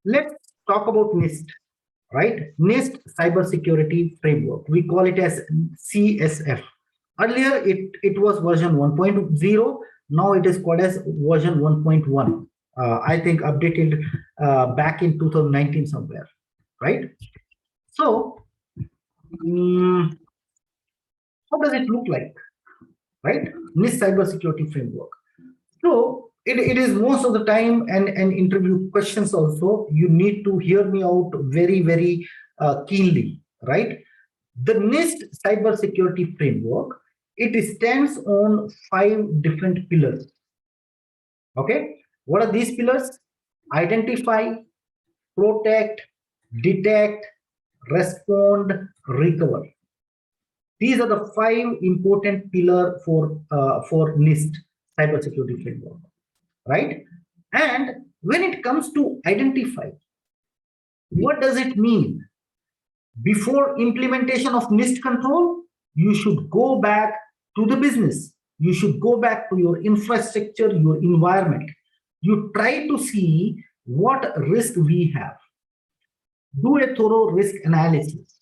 Let's talk about NIST, right? NIST Cybersecurity Framework. We call it as CSF. Earlier, it was version 1.0. Now it is called as version 1.1. I think updated back in 2019 somewhere, right? So, how does it look like, right? NIST Cybersecurity Framework. So it is most of the time and interview questions also, you need to hear me out very, very keenly, right? The NIST Cybersecurity Framework, it stands on 5 different pillars. Okay, what are these pillars? Identify, protect, detect, respond, recover. These are the 5 important pillars for NIST Cybersecurity Framework, right? And when it comes to identify, what does it mean? Before implementation of NIST control, you should go back to the business. You should go back to your infrastructure, your environment. You try to see what risk we have. Do a thorough risk analysis.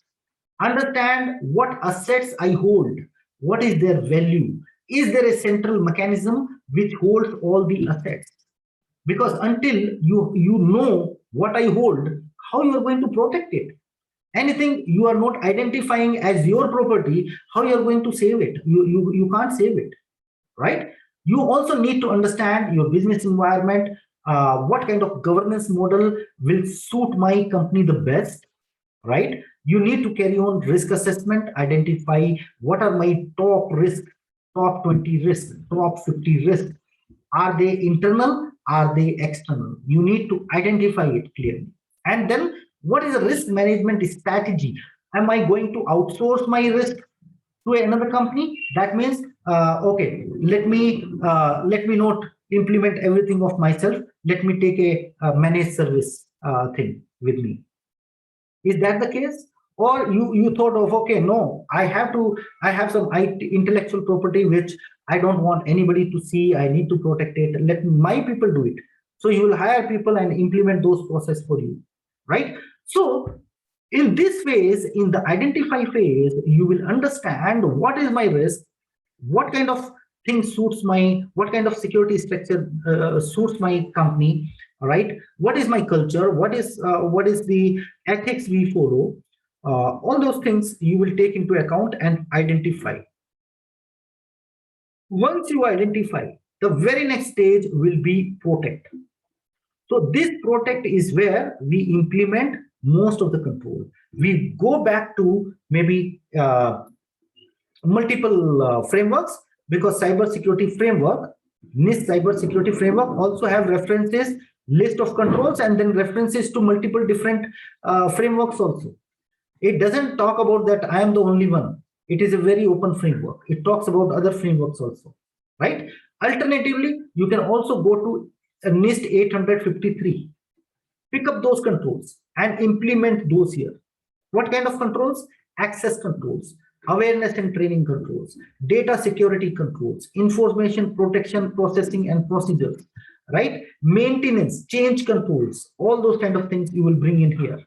Understand what assets I hold. What is their value? Is there a central mechanism which holds all the assets? Because until you know what I hold, how you are going to protect it? Anything you are not identifying as your property, how you are going to save it? You can't save it, right? You also need to understand your business environment, what kind of governance model will suit my company the best, right? You need to carry on risk assessment, identify what are my top risks, top 20 risks, top 50 risks. Are they internal? Are they external? You need to identify it clearly. And then what is the risk management strategy? Am I going to outsource my risk to another company? That means, okay, let me not implement everything of myself. Let me take a managed service thing with me. Is that the case? Or you thought of, okay, no, I have some intellectual property which I don't want anybody to see. I need to protect it. Let my people do it. So you will hire people and implement those processes for you, right? So in this phase, in the identify phase, you will understand what is my risk, what kind of thing suits what kind of security structure suits my company, right? What is my culture? What is the ethics we follow? All those things you will take into account and identify. Once you identify, the very next stage will be protect. So this protect is where we implement most of the control. We go back to maybe multiple frameworks, because cybersecurity framework, NIST cybersecurity framework also have references, list of controls, and then references to multiple different frameworks also. It doesn't talk about that I am the only one. It is a very open framework. It talks about other frameworks also, right? Alternatively, you can also go to NIST 853. Pick up those controls and implement those here. What kind of controls? Access controls, awareness and training controls, data security controls, information protection processing and procedures, right? Maintenance, change controls, all those kind of things you will bring in here.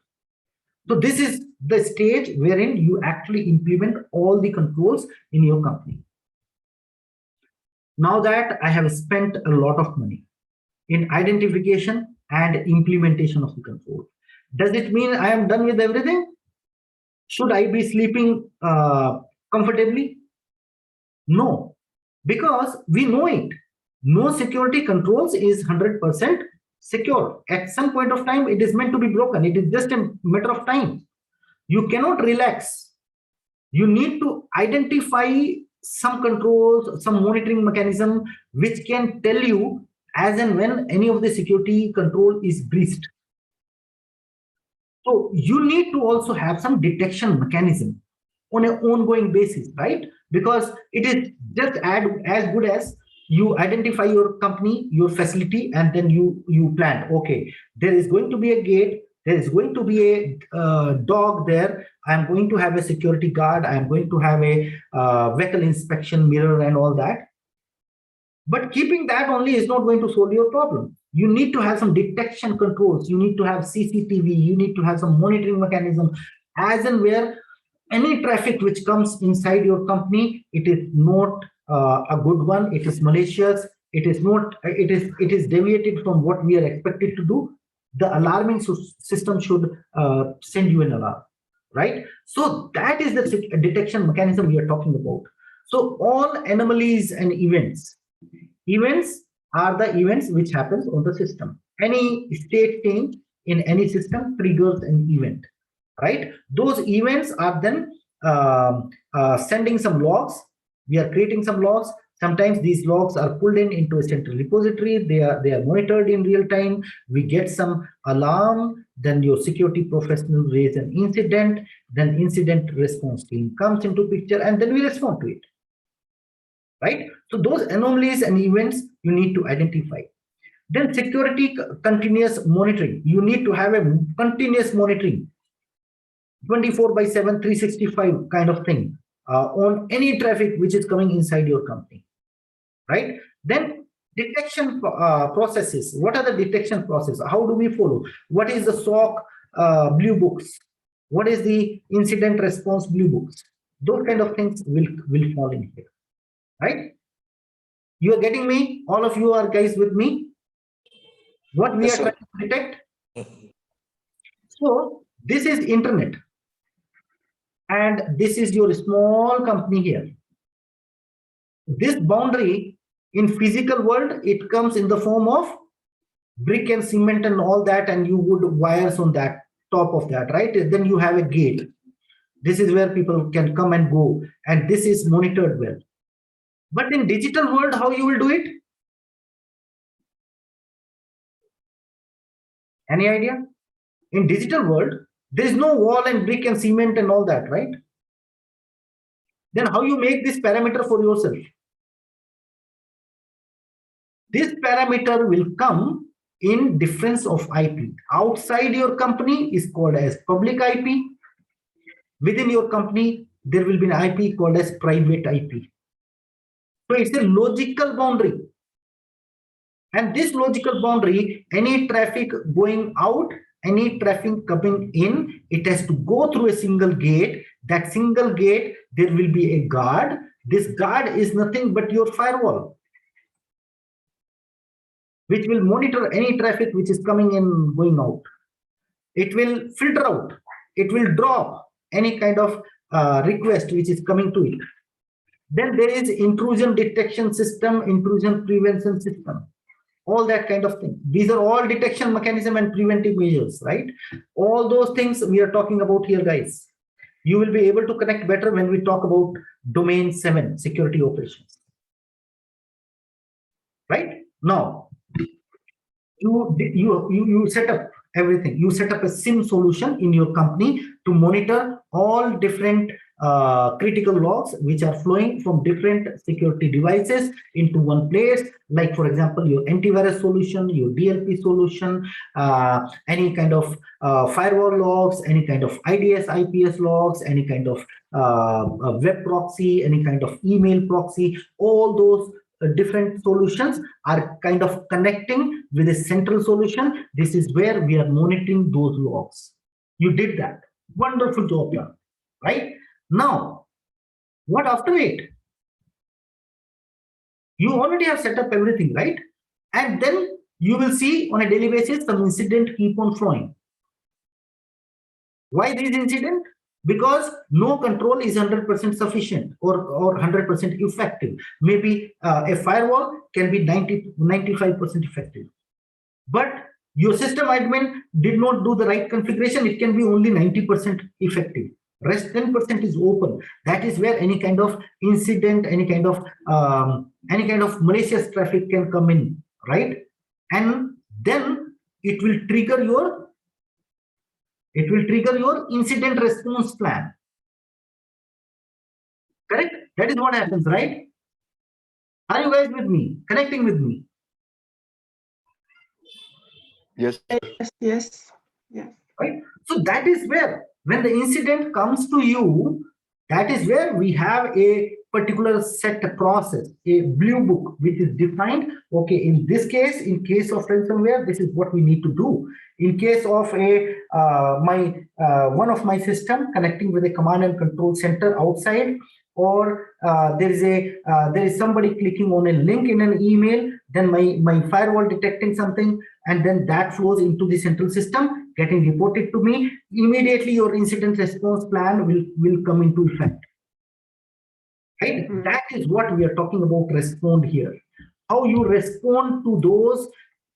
So this is the stage wherein you actually implement all the controls in your company. Now that I have spent a lot of money in identification and implementation of the control, does it mean I am done with everything? Should I be sleeping comfortably? No, because we know it. No security controls is 100% secure. At some point of time, it is meant to be broken. It is just a matter of time. You cannot relax. You need to identify some controls, some monitoring mechanism which can tell you as and when any of the security control is breached. So you need to also have some detection mechanism on an ongoing basis, right? Because it is just as good as you identify your company, your facility, and then you plan, okay, there is going to be a gate, there is going to be a dog there, I'm going to have a security guard, I'm going to have a vehicle inspection mirror and all that. But keeping that only is not going to solve your problem. You need to have some detection controls. You need to have CCTV. You need to have some monitoring mechanism, as and where any traffic which comes inside your company, it is not a good one. It is malicious. It is not. It is deviated from what we are expected to do. The alarming system should send you an alarm, right? So that is the detection mechanism we are talking about. So all anomalies and events are the events which happens on the system. Any state change in any system triggers an event, right? Those events are then sending some logs. We are creating some logs. Sometimes these logs are pulled into a central repository. They are monitored in real time. We get some alarm. Then your security professional raise an incident. Then incident response team comes into picture, and then we respond to it. Right? So those anomalies and events you need to identify. Then security continuous monitoring. You need to have a continuous monitoring, 24/7, 365 kind of thing on any traffic which is coming inside your company, right? Then detection processes. What are the detection processes? How do we follow? What is the SOC blue books? What is the incident response blue books? Those kind of things will fall in here, right? You are getting me? All of you are guys with me? What we are trying to detect? So this is internet. And this is your small company here. This boundary in physical world, it comes in the form of brick and cement and all that, and you would wires on that top of that, right? Then you have a gate. This is where people can come and go, and this is monitored well. But in digital world, how you will do it? Any idea? In digital world, there is no wall and brick and cement and all that, right? Then how you make this parameter for yourself? This parameter will come in difference of IP. Outside your company is called as public IP. Within your company, there will be an IP called as private IP. So it's a logical boundary. And this logical boundary, any traffic going out, any traffic coming in, it has to go through a single gate. That single gate, there will be a guard. This guard is nothing but your firewall, which will monitor any traffic which is coming in, going out. It will filter out. It will drop any kind of request which is coming to it. Then there is intrusion detection system, intrusion prevention system, all that kind of thing. These are all detection mechanism and preventive measures, right? All those things we are talking about here, guys. You will be able to connect better when we talk about domain 7 security operations. Right? Now, you set up everything. You set up a SIM solution in your company to monitor all different critical logs which are flowing from different security devices into one place. Like, for example, your antivirus solution, your DLP solution, any kind of firewall logs, any kind of IDS, IPS logs, any kind of web proxy, any kind of email proxy. All those different solutions are kind of connecting with a central solution. This is where we are monitoring those logs. You did that. Wonderful job done, right? Now, what after it? You already have set up everything, right? And then you will see on a daily basis some incident keep on flowing. Why these incidents? Because no control is 100% sufficient or 100% effective. Maybe a firewall can be 95% effective. But your system admin did not do the right configuration. It can be only 90% effective. Rest 10% is open. That is where any kind of incident, any kind of malicious traffic can come in, right? And then it will trigger your incident response plan. Correct? That is what happens, right? Are you guys with me? Connecting with me? Yes. Yes. Right? So that is where, when the incident comes to you, That is where we have a particular set process, a blue book, which is defined. Okay, in this case, in case of ransomware, this is what we need to do. In case of a one of my system connecting with a command and control center outside, or there is somebody clicking on a link in an email, then my firewall detecting something, and then that flows into the central system, getting reported to me. Immediately your incident response plan will come into effect, right? That is what we are talking about. Respond here, how you respond to those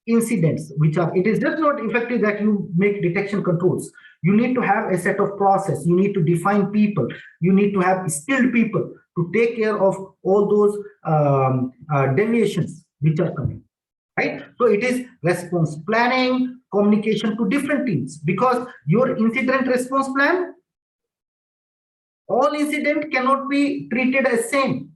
incidents, which are, it is just not effective that you make detection controls. You need to have a set of process, you need to define people, you need to have skilled people to take care of all those deviations which are coming, right? So it is response planning, communication to different teams, because your incident response plan, all incident cannot be treated as same.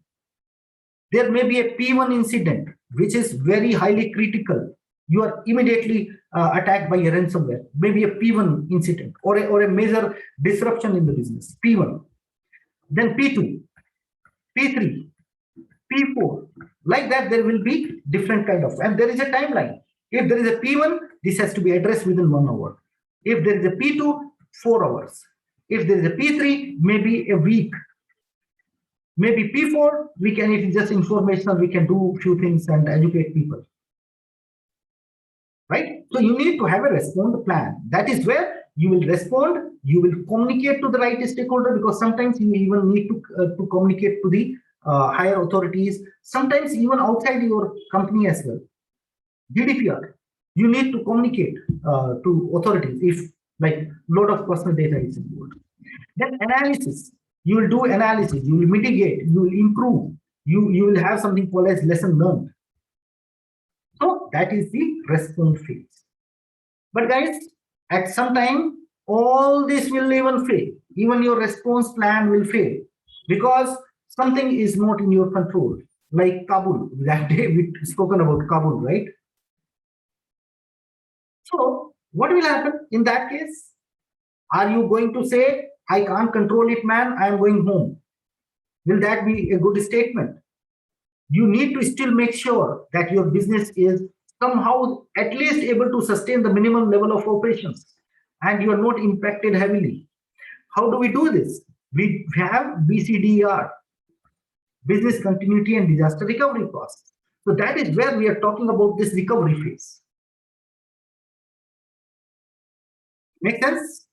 There may be a P1 incident which is very highly critical. You are immediately attacked by a ransomware, maybe a P1 incident, or a major disruption in the business, P1. Then P2, P3, P4, like that. There will be different kind of, and there is a timeline. If there is a P1, this has to be addressed within 1 hour. If there is a P2, 4 hours. If there is a P3, maybe a week. Maybe P4, we can, it is just informational, we can do few things and educate people, right? So you need to have a response plan. That is where you will respond, you will communicate to the right stakeholder, because sometimes you even need to communicate to the higher authorities, sometimes even outside your company as well. GDPR, you need to communicate to authorities if like lot of personal data is involved. Then analysis, you will do analysis, you will mitigate, you will improve, you will have something called as lesson learned. So that is the response phase. But guys, at some time, all this will even fail. Even your response plan will fail, because something is not in your control. Like Kabul, that day we spoken about Kabul, right? So what will happen in that case? Are you going to say, I can't control it, man, I am going home? Will that be a good statement? You need to still make sure that your business is somehow at least able to sustain the minimum level of operations, and you are not impacted heavily. How do we do this? We have BCDR, business continuity and disaster recovery process. So that is where we are talking about this recovery phase. Make sense?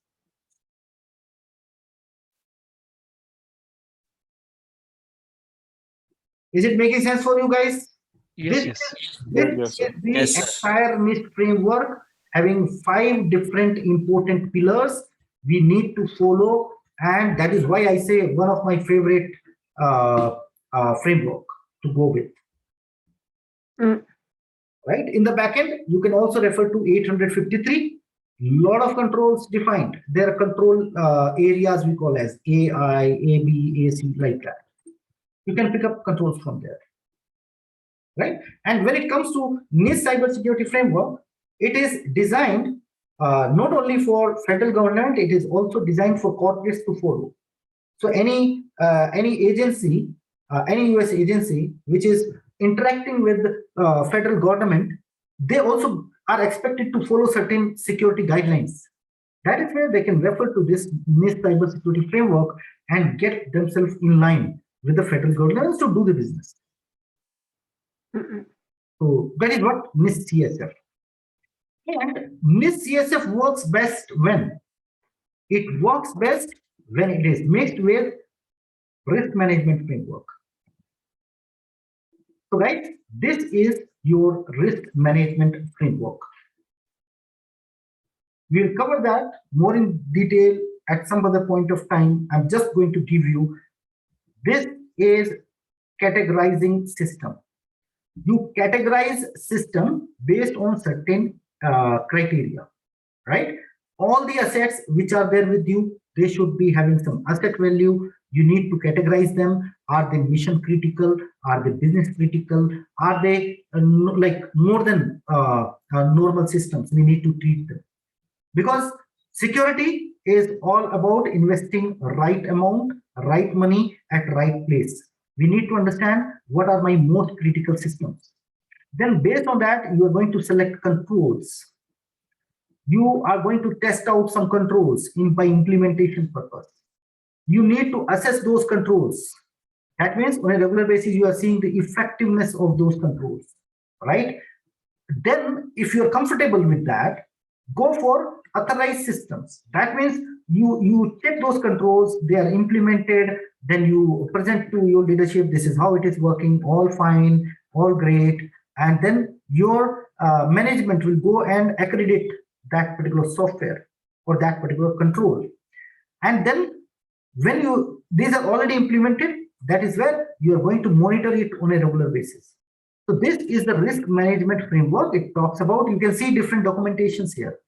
Is it making sense for you guys? Yes, This is the Yes. entire NIST framework, having 5 different important pillars we need to follow, and that is why I say one of my favorite framework to go with. Right, in the backend, you can also refer to 853. Lot of controls defined. There are control areas we call as AI, AB, AC, like that. You can pick up controls from there, right? And when it comes to NIST cybersecurity framework, it is designed not only for federal government, it is also designed for corporates to follow. So any agency, any US agency which is interacting with the federal government, they also are expected to follow certain security guidelines. That is where they can refer to this NIST cybersecurity framework and get themselves in line with the federal governments to do the business. So that is what NIST CSF. And NIST CSF works best when? It works best when it is mixed with risk management framework. So guys, this is your risk management framework. We'll cover that more in detail at some other point of time. I'm just going to give you, this is categorizing system. You categorize system based on certain criteria, right? All the assets which are there with you, they should be having some asset value. You need to categorize them. Are they mission critical? Are they business critical? Are they like more than normal systems? We need to treat them, because security is all about investing right amount, right money at right place. We need to understand what are my most critical systems. Then based on that, you are going to select controls. You are going to test out some controls by implementation purpose. You need to assess those controls. That means on a regular basis, you are seeing the effectiveness of those controls, right? Then if you're comfortable with that, go for authorized systems. That means you check those controls, they are implemented, then you present to your leadership, this is how it is working, all fine, all great, and then your management will go and accredit that particular software or that particular control. And then when these are already implemented, that is where you are going to monitor it on a regular basis. So this is the risk management framework. It talks about, you can see different documentations here.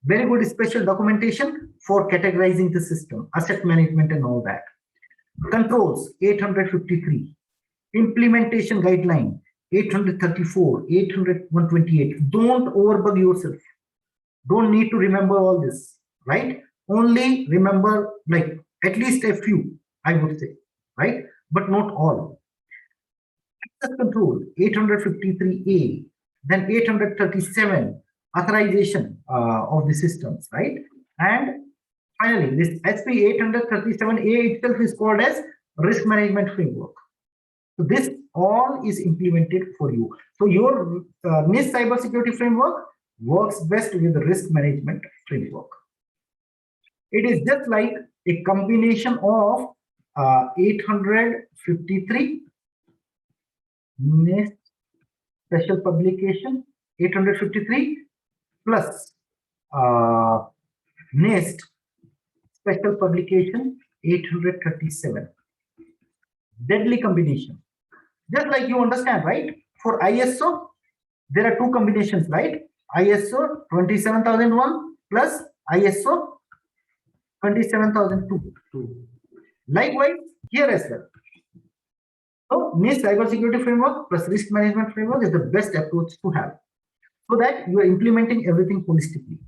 Very good special documentation for categorizing the system, asset management and all that. Controls, 853. Implementation guideline, 834, 800, 128. Don't overbug yourself. Don't need to remember all this, right? Only remember like at least a few, I would say, right? But not all. Access control, 853A, then 837, authorization of the systems, right? And finally, this SP 837A itself is called as risk management framework. So this all is implemented for you. So your NIST cybersecurity framework works best with the risk management framework. It is just like a combination of 853 NIST special publication 853 plus NIST special publication 837. Deadly combination. Just like you understand, right? For ISO, there are two combinations, right? ISO 27001 plus ISO 27002. Likewise, here as well. So, NIST cybersecurity framework plus risk management framework is the best approach to have, so that you are implementing everything holistically.